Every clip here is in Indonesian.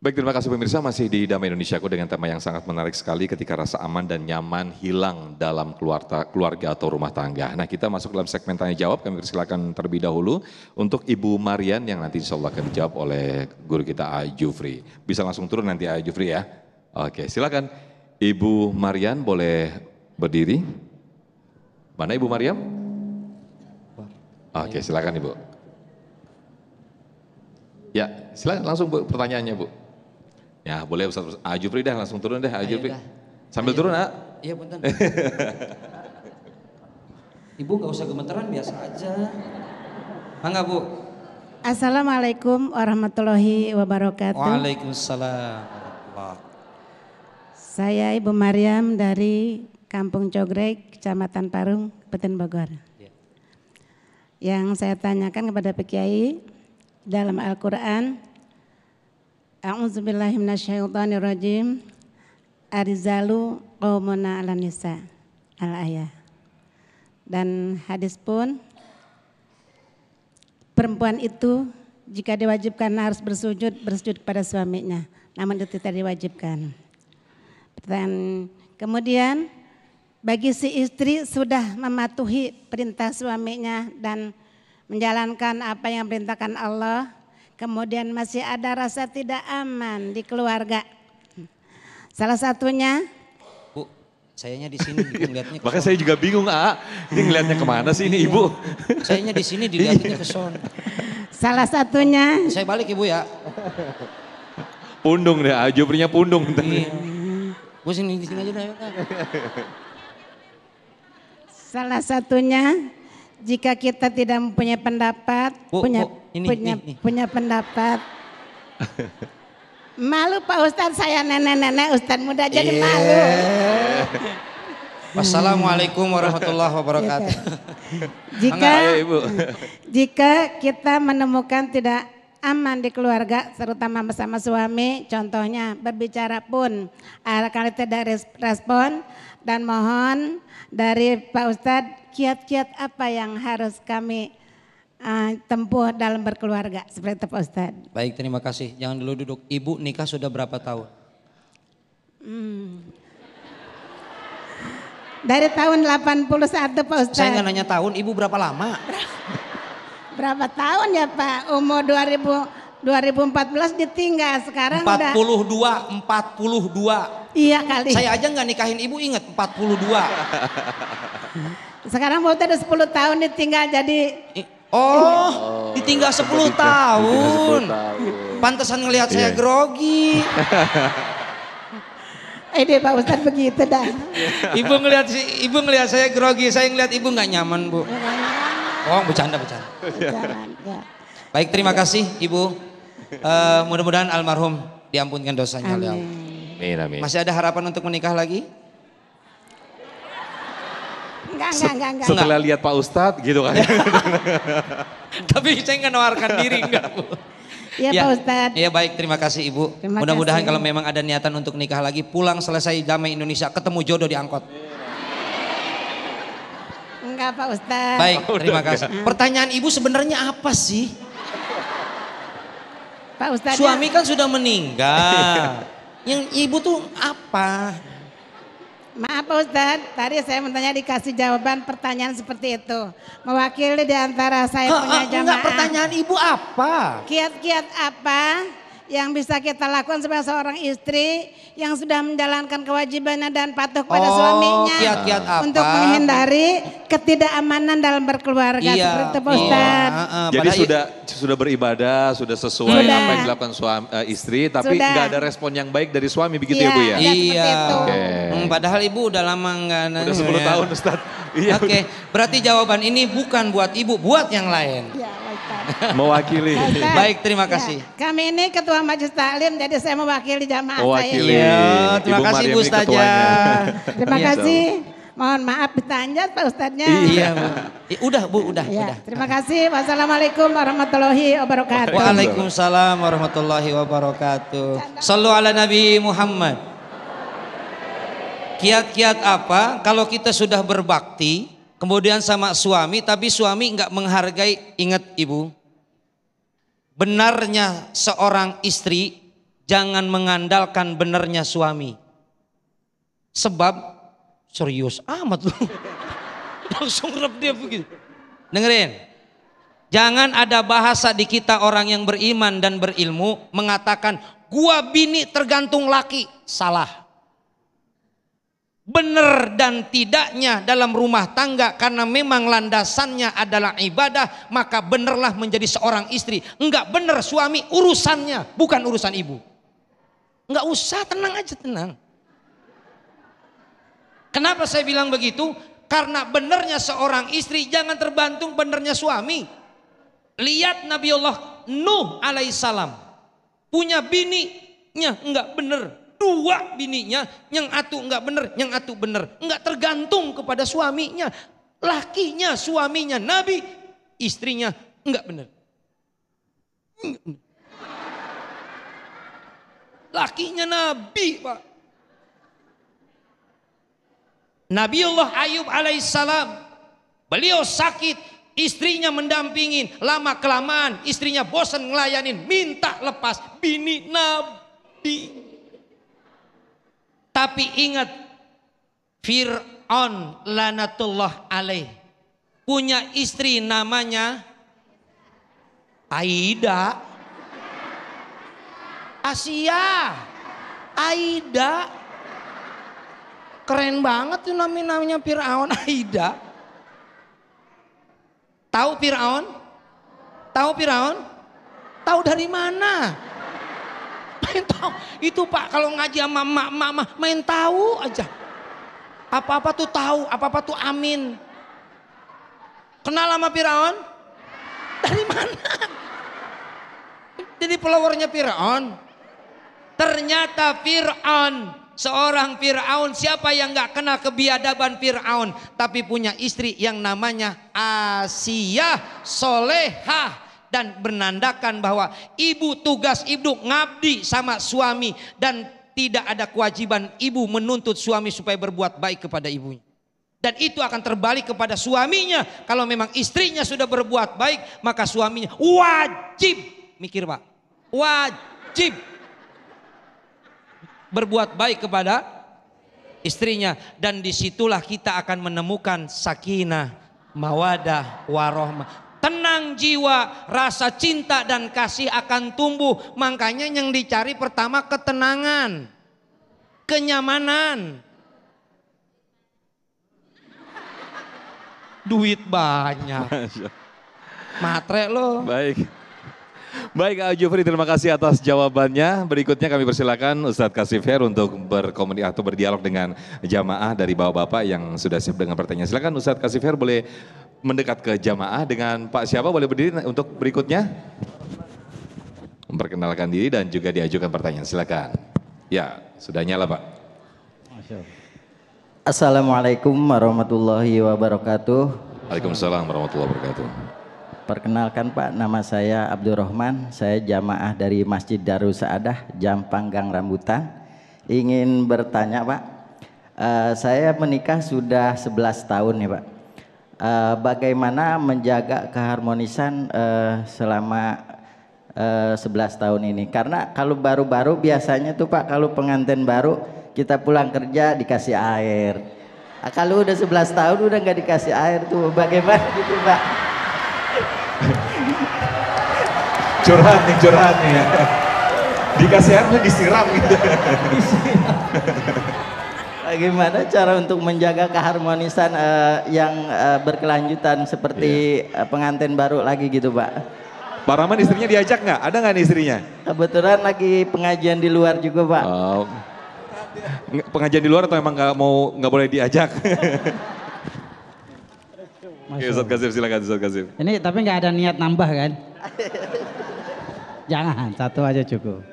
Baik, terima kasih pemirsa, masih di Damai Indonesiaku dengan tema yang sangat menarik sekali ketika rasa aman dan nyaman hilang dalam keluarga atau rumah tangga. Nah, kita masuk dalam segmen tanya jawab, kami persilakan terlebih dahulu untuk Ibu Marian yang nanti insya Allah akan dijawab oleh guru kita A. Jufri. Bisa langsung turun nanti A. Jufri ya. Oke, silakan Ibu Marian boleh berdiri. Mana Ibu Mariam? Oke, silakan Ibu. Ya, silakan langsung Bu, pertanyaannya Bu. Ya boleh Ustaz Jufri dah langsung turun deh Jufri. Sambil turun Iya punten. Ibu gak usah gemeteran, biasa aja. Mangga Bu. Assalamualaikum warahmatullahi wabarakatuh. Waalaikumsalam. Saya Ibu Mariam dari Kampung Cogrek, Kecamatan Parung, Kabupaten Bogor. Ya. Yang saya tanyakan kepada Pak Kiai dalam Al-Quran, A'udzubillahi minasyaitonirrajim. Arizalu qaumuna 'alan nisa. Al-ayah. Dan hadis pun perempuan itu jika diwajibkan harus bersujud kepada suaminya. Namun itu tidak diwajibkan. Pertanyaan kemudian bagi si istri sudah mematuhi perintah suaminya dan menjalankan apa yang diperintahkan Allah, kemudian masih ada rasa tidak aman di keluarga. Salah satunya, Bu, sayanya di sini ngeliatnya. Makanya saya juga bingung ini ngeliatnya kemana sih ini Ibu? Sayanya di sini dilihatnya ke son. salah satunya. Saya balik Ibu ya. Pundung deh, Jufrinya pundung. Iya. Bu sini di sini aja dah. Salah satunya jika kita tidak mempunyai pendapat, punya pendapat. Malu Pak Ustadz, saya nenek-nenek Ustadz muda jadi malu. Wassalamualaikum warahmatullahi wabarakatuh. Jika kita menemukan tidak aman di keluarga, terutama bersama suami, contohnya berbicara pun kalau tidak respon, dan mohon dari Pak Ustadz kiat-kiat apa yang harus kami tempuh dalam berkeluarga seperti itu Pak Ustadz. Baik, terima kasih. Jangan dulu duduk. Ibu nikah sudah berapa tahun? Dari tahun 81 Pak Ustadz. Saya nggak nanya tahun, Ibu berapa lama? Berapa tahun ya Pak? Umur 2014 ditinggal, sekarang 42. Iya kali. Saya aja nggak nikahin Ibu, inget 42. Sekarang mau udah 10 tahun ditinggal jadi. Ditinggal 10 tahun. Pantesan ngelihat saya grogi. Ini Pak Ustadz begitu dah. Ibu ngelihat saya grogi, saya ngelihat Ibu nggak nyaman Bu. Bercanda. Baik, terima kasih Ibu. Mudah-mudahan almarhum diampunkan dosanya oleh Allah. Amin. Masih ada harapan untuk menikah lagi? Enggak. Setelah lihat Pak Ustadz gitu kan. Tapi saya nggak nawarkan diri, enggak Bu. Iya Pak Ustadz. Iya baik, terima kasih Ibu. Mudah-mudahan kalau memang ada niatan untuk nikah lagi, pulang selesai Damai Indonesia, ketemu jodoh di angkot. Enggak Pak Ustadz. Baik, terima kasih. Pertanyaan Ibu sebenarnya apa sih? Pak Ustadz. Suami kan sudah meninggal. Yang Ibu tuh apa? Maaf Pak Ustadz, tadi saya bertanya dikasih jawaban pertanyaan seperti itu. Mewakili di antara saya punya jamaah. Enggak, pertanyaan Ibu apa? Kiat-kiat apa yang bisa kita lakukan sebagai seorang istri yang sudah menjalankan kewajibannya dan patuh kepada suaminya. Kiat-kiat apa? Untuk menghindari ketidakamanan dalam berkeluarga. Seperti itu Pak Ustadz. Jadi sudah beribadah, sudah sesuai apa yang dilakukan istri, tapi nggak ada respon yang baik dari suami begitu ya Bu ya? Iya. Padahal Ibu udah lama nggak. Udah 10 tahun Ustadz. Oke, berarti jawaban ini bukan buat Ibu, buat yang lain. Ya, mewakili. Baik, terima kasih. Ya, kami ini ketua majelis taklim, jadi saya mewakili jamaah saya. Terima kasih Bu Ustazah. Terima kasih. Mohon maaf ditanjat Pak Ustadznya. Iya Bu. Udah Bu, udah. Terima kasih. Wassalamualaikum warahmatullahi wabarakatuh. Waalaikumsalam warahmatullahi wabarakatuh. Sallu ala Nabi Muhammad. Kiat-kiat apa kalau kita sudah berbakti, kemudian sama suami, tapi suami nggak menghargai? Ingat Ibu, benarnya seorang istri jangan mengandalkan benernya suami. Sebab serius amat lu. Langsung rep dia begitu. Dengerin. Jangan ada bahasa di kita orang yang beriman dan berilmu mengatakan gua bini tergantung laki. Salah. Benar dan tidaknya dalam rumah tangga karena memang landasannya adalah ibadah, maka benerlah menjadi seorang istri. Enggak bener suami urusannya, bukan urusan ibu. Enggak usah, tenang aja, tenang. Kenapa saya bilang begitu? Karena benernya seorang istri jangan terbantung benernya suami. Lihat Nabi Allah Nuh alaihissalam punya bininya enggak bener. 2 bininya, yang atu enggak bener, yang atu bener. Enggak tergantung kepada suaminya. Lakinya, suaminya Nabi, istrinya enggak bener. Lakinya Nabi, Pak. Nabi Allah Ayub alaihissalam, beliau sakit, istrinya mendampingin, lama kelamaan istrinya bosan ngelayanin, minta lepas, bini Nabi. Tapi ingat, Fir'aun lanatullah alaih punya istri namanya Aida. Asia, Aida. Keren banget tuh namanya Fir'aun, Aida. Tahu Fir'aun? Tahu Fir'aun? Tahu dari mana? Main tahu. Itu Pak kalau ngaji sama mama main tahu aja. Apa-apa tuh tahu, apa-apa tuh amin. Kenal sama Fir'aun? Dari mana? Jadi followernya Fir'aun. Ternyata Fir'aun, seorang Fir'aun, siapa yang gak kenal kebiadaban Fir'aun, tapi punya istri yang namanya Asiyah solehah. Dan menandakan bahwa ibu, tugas ibu ngabdi sama suami. Dan tidak ada kewajiban ibu menuntut suami supaya berbuat baik kepada ibunya. Dan itu akan terbalik kepada suaminya. Kalau memang istrinya sudah berbuat baik, maka suaminya wajib, mikir Pak, wajib berbuat baik kepada istrinya. Dan disitulah kita akan menemukan sakinah, mawadah, warohmah. Tenang jiwa, rasa cinta dan kasih akan tumbuh. Makanya yang dicari pertama ketenangan, kenyamanan. Duit banyak, matre lo. Baik. Baik Jufri, terima kasih atas jawabannya. Berikutnya kami persilakan Ustadz Kasifer untuk berkomunikasi atau berdialog dengan jamaah dari bapak-bapak yang sudah siap dengan pertanyaan. Silakan Ustadz Kasifer boleh mendekat ke jamaah dengan Pak siapa, boleh berdiri untuk berikutnya. Memperkenalkan diri dan juga diajukan pertanyaan, silakan. Ya, sudah nyala Pak. Assalamualaikum warahmatullahi wabarakatuh. Waalaikumsalam warahmatullahi wabarakatuh. Perkenalkan Pak, nama saya Abdurrahman, saya jamaah dari Masjid Darus Saadah, Jampang Gang Rambutan. Ingin bertanya Pak, saya menikah sudah 11 tahun nih Pak. Bagaimana menjaga keharmonisan selama 11 tahun ini? Karena kalau baru-baru biasanya tuh Pak, kalau pengantin baru kita pulang kerja dikasih air. Kalau udah 11 tahun udah nggak dikasih air tuh, bagaimana gitu Pak? Curhat nih ya. Dikasih airnya disiram gitu. Bagaimana cara untuk menjaga keharmonisan yang berkelanjutan seperti pengantin baru lagi gitu Pak? Pak Rahman istrinya diajak nggak? Ada nggak nih istrinya? Kebetulan lagi pengajian di luar juga Pak. Oh. Pengajian di luar atau emang nggak boleh diajak? Oke, Ustadz Kasif, silakan Ustadz Kasif. Ini tapi nggak ada niat nambah kan? Jangan, satu aja cukup.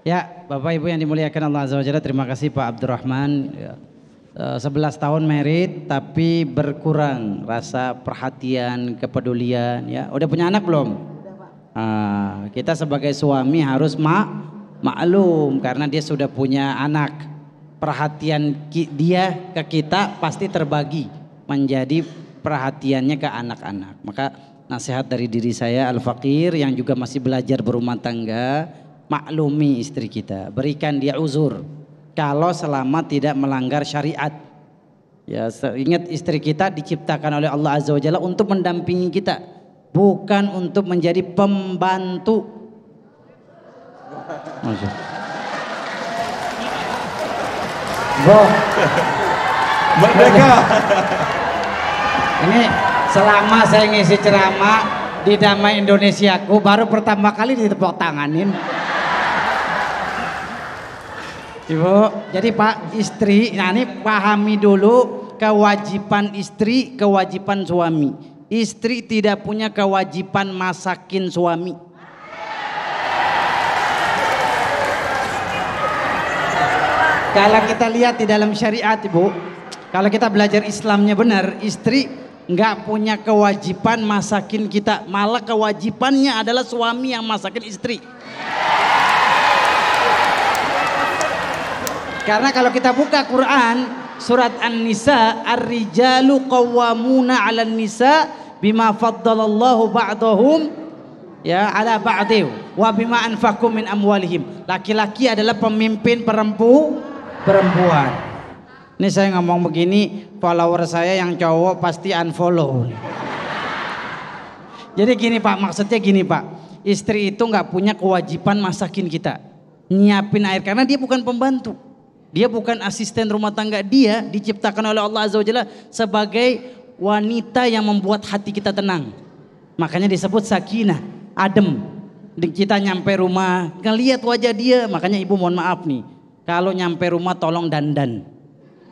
Ya, Bapak Ibu yang dimuliakan Allah Azza wa Jalla, terima kasih Pak Abdurrahman. 11 tahun married tapi berkurang rasa perhatian, kepedulian. Ya, udah punya anak belum? Kita sebagai suami harus maklum karena dia sudah punya anak. Perhatian dia ke kita pasti terbagi menjadi perhatiannya ke anak-anak. Maka nasihat dari diri saya Al-Fakir yang juga masih belajar berumah tangga, maklumi istri kita, berikan dia uzur kalau selama tidak melanggar syariat. Ya, ingat istri kita diciptakan oleh Allah Azza wa Jalla untuk mendampingi kita, bukan untuk menjadi pembantu. Merdeka. Ini selama saya ngisi ceramah di Damai Indonesiaku baru pertama kali ditepuk tanganin. Ibu, jadi Pak istri, nah ini pahami dulu kewajiban istri, kewajiban suami. Istri tidak punya kewajiban masakin suami. Kalau kita lihat di dalam syariat Ibu, kalau kita belajar Islamnya benar, istri nggak punya kewajiban masakin kita, malah kewajibannya adalah suami yang masakin istri. Karena kalau kita buka Quran surat An-Nisa, ar-rijalu qawwamuna 'alan nisa bima faddalallahu ba'dahum ya ala ba'dih wa bima anfaqu min amwalihim. Laki-laki adalah pemimpin perempuan. Ini saya ngomong begini, follower saya yang cowok pasti unfollow. Jadi gini Pak, maksudnya gini Pak, istri itu nggak punya kewajiban masakin kita, nyiapin air, karena dia bukan pembantu, dia bukan asisten rumah tangga, dia diciptakan oleh Allah Azza wa Jalla sebagai wanita yang membuat hati kita tenang. Makanya disebut sakinah, adem. Kita nyampe rumah, ngelihat wajah dia, makanya ibu mohon maaf nih, kalau nyampe rumah tolong dandan.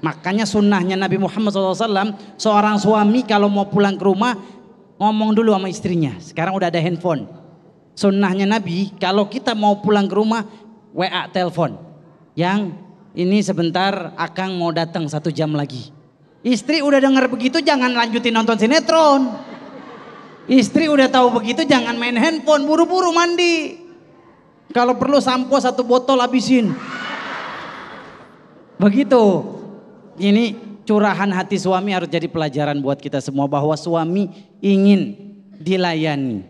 Makanya sunnahnya Nabi Muhammad SAW, seorang suami kalau mau pulang ke rumah ngomong dulu sama istrinya. Sekarang udah ada handphone. Sunnahnya Nabi kalau kita mau pulang ke rumah WA telepon. Yang ini sebentar Akang mau datang 1 jam lagi. Istri udah dengar begitu jangan lanjutin nonton sinetron. Istri udah tahu begitu jangan main handphone, buru-buru mandi. Kalau perlu sampo 1 botol habisin. Begitu. Ini curahan hati suami harus jadi pelajaran buat kita semua, bahwa suami ingin dilayani,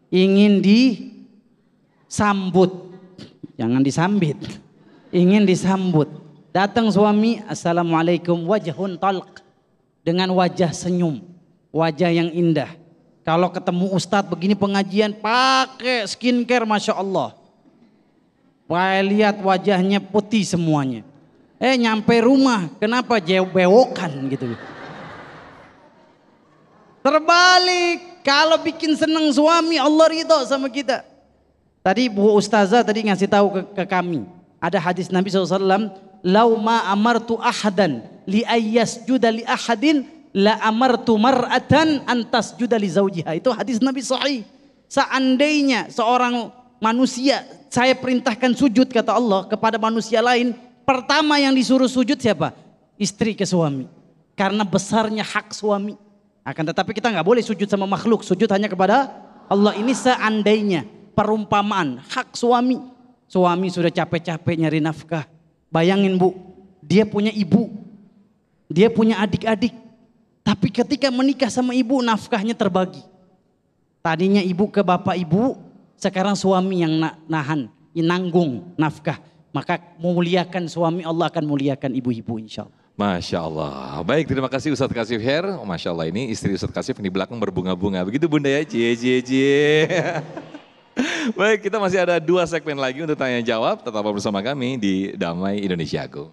ingin disambut, jangan disambit, ingin disambut. Datang suami, assalamualaikum, wajhun talq, dengan wajah senyum, wajah yang indah. Kalau ketemu ustadz begini pengajian pakai skincare, masya Allah, lihat wajahnya putih semuanya. Nyampe rumah, kenapa bewokan gitu. Terbalik, kalau bikin seneng suami, Allah ridho sama kita. Tadi Bu Ustazah tadi ngasih tahu ke kami, ada hadis Nabi SAW, lau ma amartu ahadan li ayyasjuda li ahadin la amartu mar'atan antas juda li zawjiha. Itu hadis Nabi sahih. Seandainya seorang manusia, saya perintahkan sujud kata Allah kepada manusia lain, pertama yang disuruh sujud siapa? Istri ke suami. Karena besarnya hak suami. Akan tetapi kita nggak boleh sujud sama makhluk, sujud hanya kepada Allah. Ini seandainya, perumpamaan hak suami. Suami sudah capek-capek nyari nafkah. Bayangin Bu, dia punya ibu, dia punya adik-adik. Tapi ketika menikah sama ibu, nafkahnya terbagi. Tadinya ibu ke bapak ibu, sekarang suami yang nahan, nanggung nafkah. Maka muliakan suami, Allah akan muliakan ibu-ibu insya Allah. Masya Allah. Baik, terima kasih Ustadz Kasif Her. Masya Allah, ini istri Ustadz Kasif di belakang berbunga-bunga. Begitu Bunda ya, cie. Baik, kita masih ada 2 segmen lagi untuk tanya jawab. Tetap bersama kami di Damai Indonesiaku.